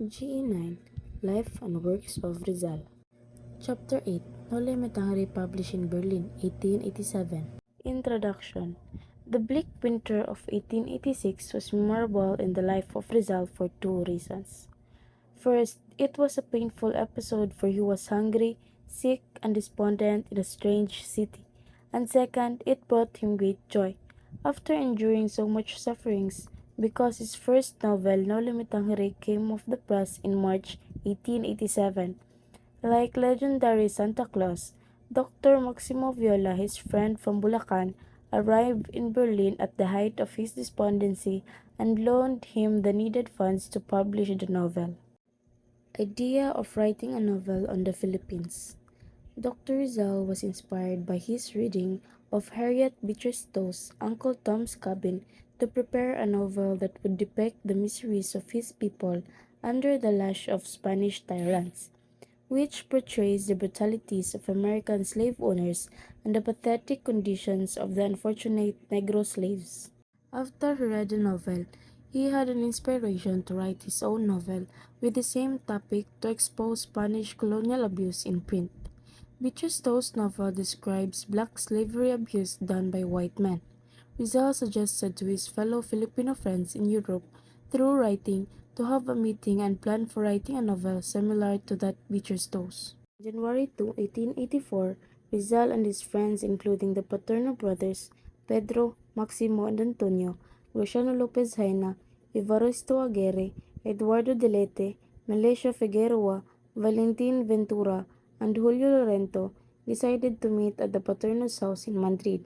GE9 Life and Works of Rizal. Chapter 8 Nole Metangere published in Berlin, 1887. Introduction. The bleak winter of 1886 was memorable in the life of Rizal for two reasons. First, it was a painful episode for he was hungry, sick, and despondent in a strange city. And second, it brought him great joy. After enduring so much sufferings, because his first novel, No Limitang Hiri, came off the press in March 1887. Like legendary Santa Claus, Dr. Maximo Viola, his friend from Bulacan, arrived in Berlin at the height of his despondency and loaned him the needed funds to publish the novel. Idea of writing a novel on the Philippines. Dr. Rizal was inspired by his reading of Harriet Beecher Stowe's Uncle Tom's Cabin to prepare a novel that would depict the miseries of his people under the lash of Spanish tyrants, which portrays the brutalities of American slave owners and the pathetic conditions of the unfortunate Negro slaves. After he read the novel, he had an inspiration to write his own novel with the same topic to expose Spanish colonial abuse in print. Beecher Stowe's novel describes black slavery abuse done by white men. Rizal suggested to his fellow Filipino friends in Europe through writing to have a meeting and plan for writing a novel similar to that Beecher Stowe's. January 2, 1884, Rizal and his friends, including the Paterno brothers, Pedro, Maximo, and Antonio, Luciano Lopez Jaena, Evaristo Aguirre, Eduardo Delete, Melesio Figueroa, Valentin Ventura, and Julio Lorento, decided to meet at the Paterno's house in Madrid.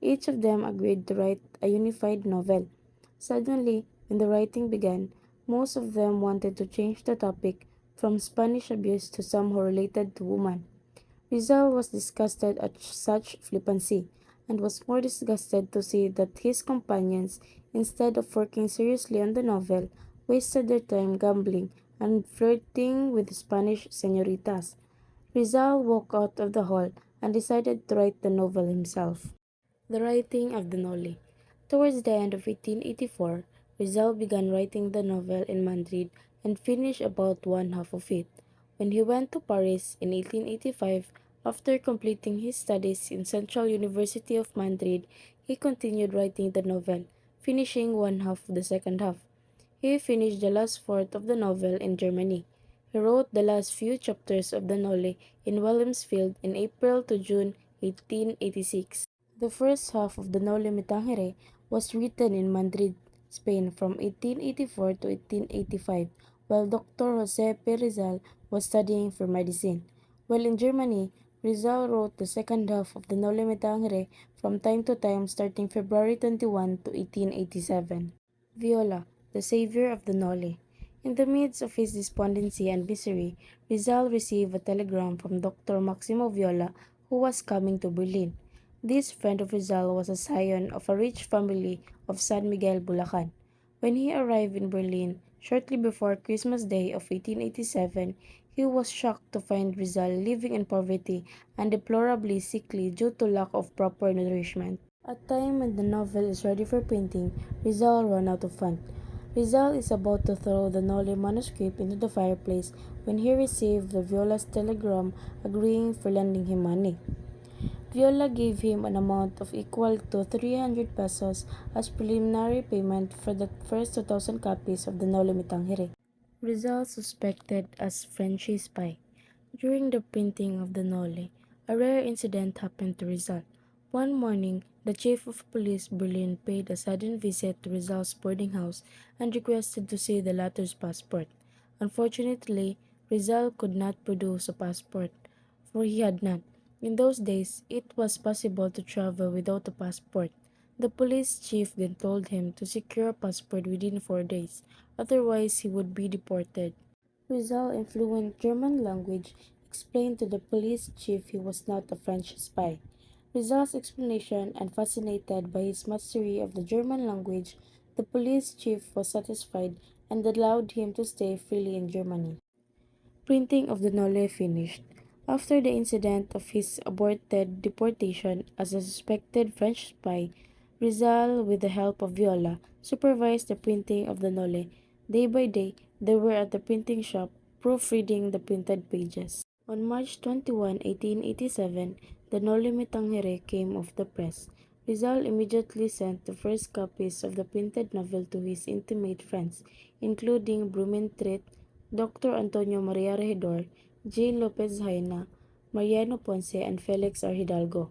Each of them agreed to write a unified novel. Suddenly, when the writing began, most of them wanted to change the topic from Spanish abuse to some who related to women. Rizal was disgusted at such flippancy, and was more disgusted to see that his companions, instead of working seriously on the novel, wasted their time gambling and flirting with Spanish senoritas. Rizal walked out of the hall and decided to write the novel himself. The writing of the Noli. Towards the end of 1884, Rizal began writing the novel in Madrid and finished about one half of it. When he went to Paris in 1885, after completing his studies in Central University of Madrid, he continued writing the novel, finishing one half of the second half. He finished the last fourth of the novel in Germany. He wrote the last few chapters of the Noli in Williamsfield in April to June 1886. The first half of the Noli Me Tangere was written in Madrid, Spain from 1884 to 1885, while Dr. Jose P. Rizal was studying for medicine. While in Germany, Rizal wrote the second half of the Noli Me Tangere from time to time starting February 21 to 1887. Viola, the savior of the Noli. In the midst of his despondency and misery, Rizal received a telegram from Dr. Maximo Viola, who was coming to Berlin. This friend of Rizal was a scion of a rich family of San Miguel, Bulacan. When he arrived in Berlin, shortly before Christmas Day of 1887, he was shocked to find Rizal living in poverty and deplorably sickly due to lack of proper nourishment. At time when the novel is ready for printing, Rizal ran out of funds. Rizal is about to throw the Noli manuscript into the fireplace when he received the Viola's telegram agreeing for lending him money. Viola gave him an amount of equal to 300 pesos as preliminary payment for the first 2,000 copies of the Noli Me Tangere. Rizal suspected as French spy. During the printing of the Noli, a rare incident happened to Rizal. One morning, the chief of police Berlin paid a sudden visit to Rizal's boarding house and requested to see the latter's passport. Unfortunately, Rizal could not produce a passport, for he had none. In those days, it was possible to travel without a passport. The police chief then told him to secure a passport within 4 days, otherwise he would be deported. Rizal, in fluent German language, explained to the police chief he was not a French spy. Rizal's explanation, and fascinated by his mastery of the German language, the police chief was satisfied and allowed him to stay freely in Germany. Printing of the Nole finished. After the incident of his aborted deportation as a suspected French spy, Rizal, with the help of Viola, supervised the printing of the Nole. Day by day, They were at the printing shop, proofreading the printed pages. On March 21, 1887, the Noli Me Tangere came off the press. Rizal immediately sent the first copies of the printed novel to his intimate friends, including Blumentritt, Dr. Antonio Maria Regidor, J. Lopez Haina, Mariano Ponce, and Felix R. Hidalgo.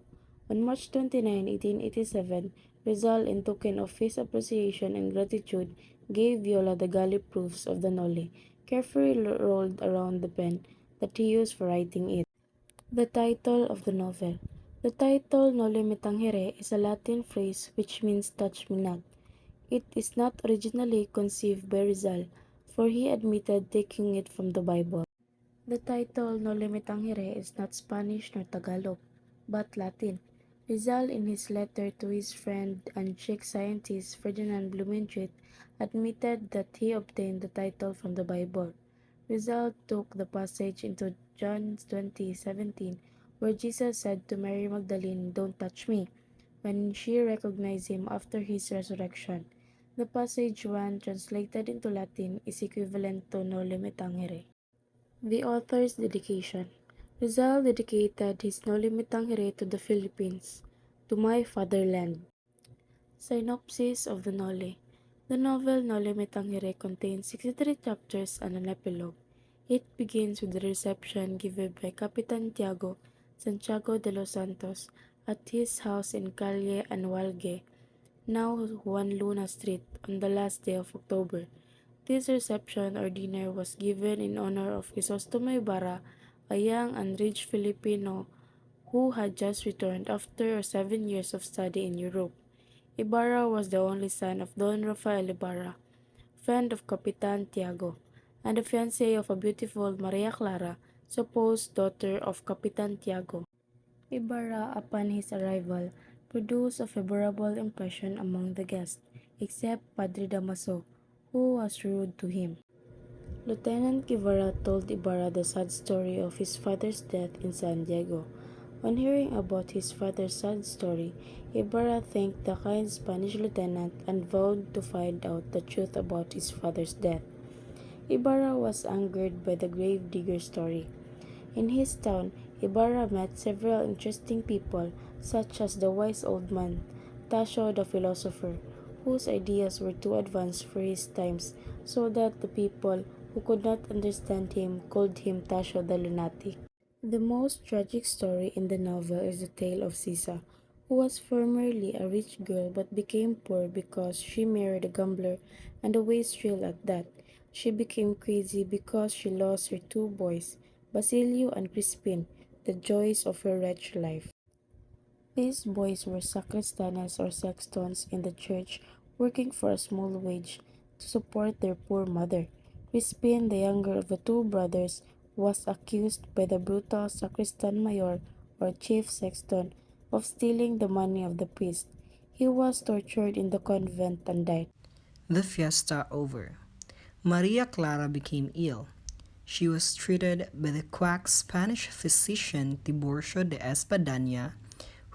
On March 29, 1887, Rizal, in token of his appreciation and gratitude, gave Viola the galley proofs of the Noli, carefully rolled around the pen that he used for writing it. The title of the novel. The title Noli Me Tangere is a Latin phrase which means touch me not. It is not originally conceived by Rizal, for he admitted taking it from the Bible. The title Noli Me Tangere is not Spanish nor Tagalog, but Latin. Rizal, in his letter to his friend and Czech scientist Ferdinand Blumentritt, admitted that he obtained the title from the Bible. Rizal took the passage into John 20:17, where Jesus said to Mary Magdalene, "Don't touch me," when she recognized him after his resurrection. The passage, when translated into Latin, is equivalent to Noli Me Tangere. The author's dedication. Rizal dedicated his Noli Me Tangere to the Philippines, to my fatherland. Synopsis of the Noli. The novel Noli Me Tangere contains 63 chapters and an epilogue. It begins with the reception given by Capitan Tiago Santiago de los Santos at his house in Calle Anwalge, now Juan Luna Street, on the last day of October. This reception or dinner was given in honor of Crisostomo Ibarra, a young and rich Filipino who had just returned after 7 years of study in Europe. Ibarra was the only son of Don Rafael Ibarra, friend of Capitan Tiago, and the fiancé of a beautiful Maria Clara, supposed daughter of Capitan Tiago. Ibarra, upon his arrival, produced a favorable impression among the guests, except Padre Damaso, who was rude to him. Lieutenant Guevara told Ibarra the sad story of his father's death in San Diego. On hearing about his father's sad story, Ibarra thanked the kind Spanish lieutenant and vowed to find out the truth about his father's death. Ibarra was angered by the grave digger's story. In his town, Ibarra met several interesting people, such as the wise old man, Tasio the philosopher, whose ideas were too advanced for his times, so that the people who could not understand him called him Tasio the lunatic. The most tragic story in the novel is the tale of Sisa, who was formerly a rich girl but became poor because she married a gambler and a wastrel at that. She became crazy because she lost her two boys, Basilio and Crispin, the joys of her wretched life. These boys were sacristanes or sextons in the church, working for a small wage to support their poor mother. Crispin, the younger of the two brothers, was accused by the brutal sacristan mayor or chief sexton of stealing the money of the priest. He was tortured in the convent and died. The fiesta over. Maria Clara became ill. She was treated by the quack Spanish physician Tiburcio de Espadanya,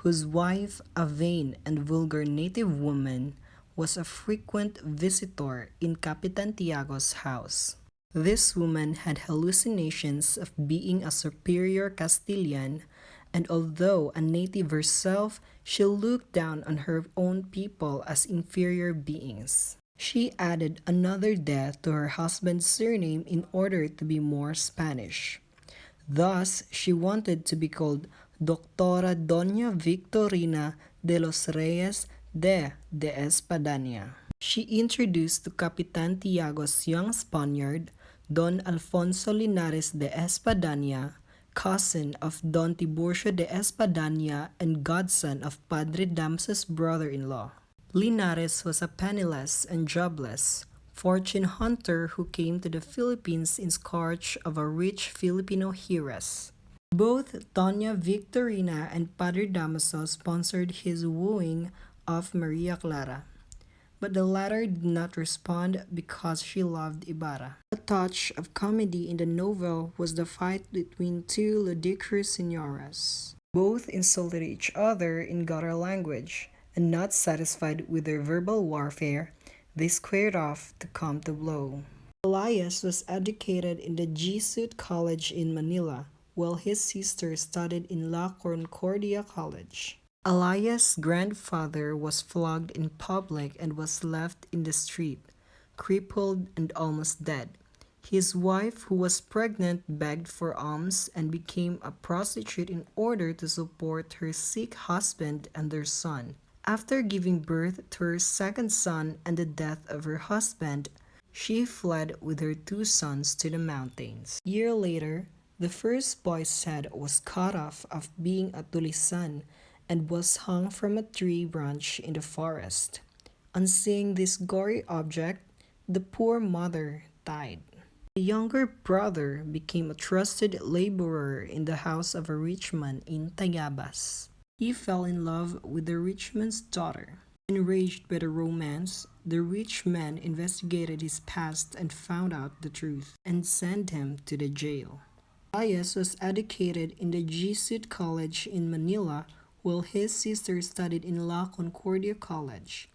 whose wife, a vain and vulgar native woman, was a frequent visitor in Capitan Tiago's house. This woman had hallucinations of being a superior Castilian, and although a native herself, she looked down on her own people as inferior beings. She added another death to her husband's surname in order to be more Spanish. Thus, she wanted to be called Doctora Doña Victorina de los Reyes de Espadanya. She introduced to Capitan Tiago's young Spaniard, Don Alfonso Linares de Espadanya, cousin of Don Tiburcio de Espadanya and godson of Padre Damaso's brother-in-law. Linares was a penniless and jobless fortune hunter who came to the Philippines in search of a rich Filipino heiress. Both Doña Victorina and Padre Damaso sponsored his wooing of Maria Clara, but the latter did not respond because she loved Ibarra. A touch of comedy in the novel was the fight between two ludicrous senoras. Both insulted each other in gutter language, and not satisfied with their verbal warfare, they squared off to come to blow. Elias was educated in the Jesuit College in Manila, while his sister studied in La Concordia College. Elias' grandfather was flogged in public and was left in the street, crippled and almost dead. His wife, who was pregnant, begged for alms and became a prostitute in order to support her sick husband and their son. After giving birth to her second son and the death of her husband, she fled with her two sons to the mountains. A year later, the first boy's head was cut off of being a tulisan and was hung from a tree branch in the forest. On seeing this gory object, the poor mother died. The younger brother became a trusted laborer in the house of a rich man in Tayabas. He fell in love with the rich man's daughter. Enraged by the romance, the rich man investigated his past and found out the truth and sent him to the jail. Elias was educated in the Jesuit College in Manila while his sister studied in La Concordia College.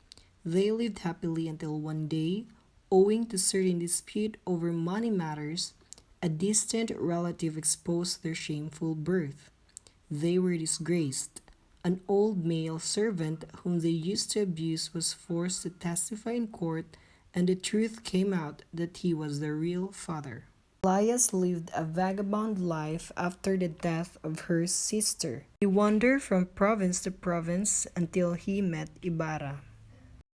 They lived happily until one day, owing to certain dispute over money matters, a distant relative exposed their shameful birth. They were disgraced. An old male servant whom they used to abuse was forced to testify in court, and the truth came out that he was the real father. Elias lived a vagabond life after the death of her sister. He wandered from province to province until he met Ibarra.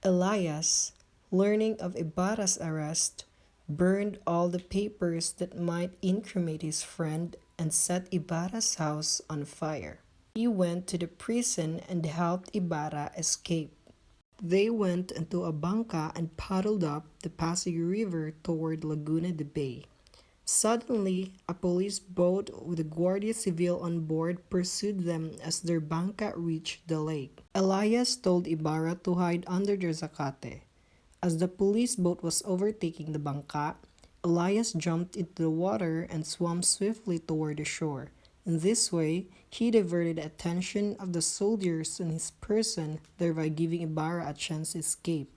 Elias, learning of Ibarra's arrest, burned all the papers that might incriminate his friend and set Ibarra's house on fire. He went to the prison and helped Ibarra escape. They went into a bangka and paddled up the Pasig River toward Laguna de Bay. Suddenly, a police boat with a Guardia Civil on board pursued them as their bangka reached the lake. Elias told Ibarra to hide under their zacate. As the police boat was overtaking the bangka, Elias jumped into the water and swam swiftly toward the shore. In this way, he diverted the attention of the soldiers on his person, thereby giving Ibarra a chance to escape.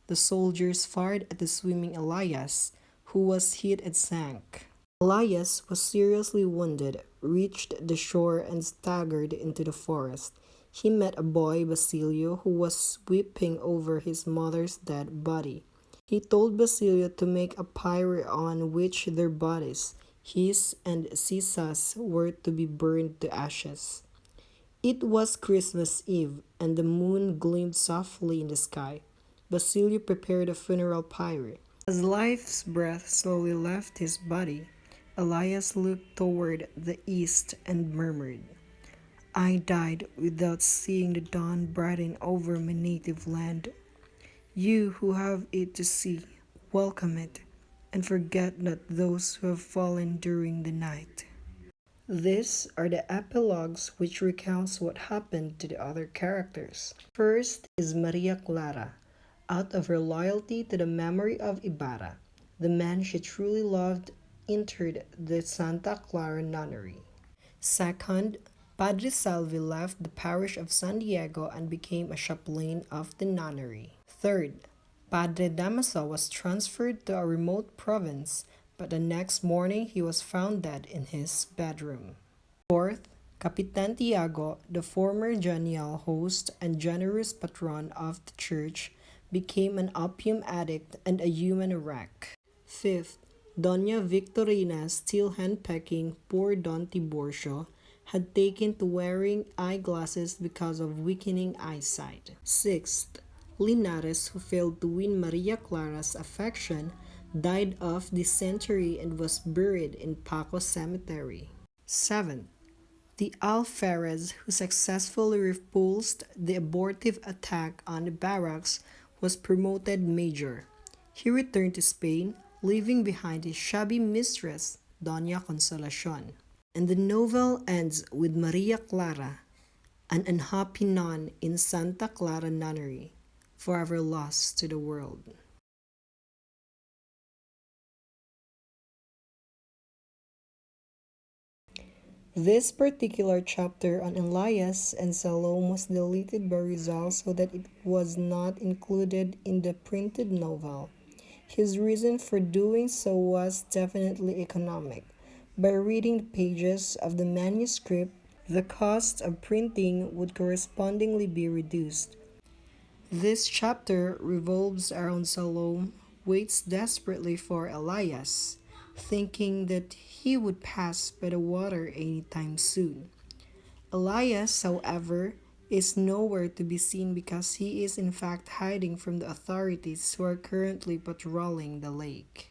The soldiers fired at the swimming Elias, who was hit and sank. Elias was seriously wounded, reached the shore, and staggered into the forest. He met a boy, Basilio, who was weeping over his mother's dead body. He told Basilio to make a pyre on which their bodies, his and Sisa's, were to be burned to ashes. It was Christmas Eve, and the moon gleamed softly in the sky. Basilio prepared a funeral pyre. As life's breath slowly left his body, Elias looked toward the east and murmured, "I died without seeing the dawn brighten over my native land. You who have it to see, welcome it, and forget not those who have fallen during the night." These are the epilogues which recounts what happened to the other characters. First is Maria Clara. Out of her loyalty to the memory of Ibarra, the man she truly loved entered the Santa Clara nunnery. Second, Padre Salvi left the parish of San Diego and became a chaplain of the nunnery. Third, Padre Damaso was transferred to a remote province, but the next morning he was found dead in his bedroom. Fourth, Capitan Tiago, the former genial host and generous patron of the church, became an opium addict and a human wreck. Fifth, Doña Victorina, still handpecking poor Don Tiburcio, had taken to wearing eyeglasses because of weakening eyesight. Sixth, Linares, who failed to win Maria Clara's affection, died of dysentery and was buried in Paco Cemetery. Seventh, the alferez who successfully repulsed the abortive attack on the barracks was promoted major. He returned to Spain, leaving behind his shabby mistress, Doña Consolacion. And the novel ends with Maria Clara, an unhappy nun in Santa Clara Nunnery, forever lost to the world. This particular chapter on Elias and Salome was deleted by Rizal so that it was not included in the printed novel. His reason for doing so was definitely economic. By reading the pages of the manuscript, the cost of printing would correspondingly be reduced. This chapter revolves around Salome waits desperately for Elias, thinking that he would pass by the water any time soon. Elias, however, is nowhere to be seen because he is in fact hiding from the authorities who are currently patrolling the lake.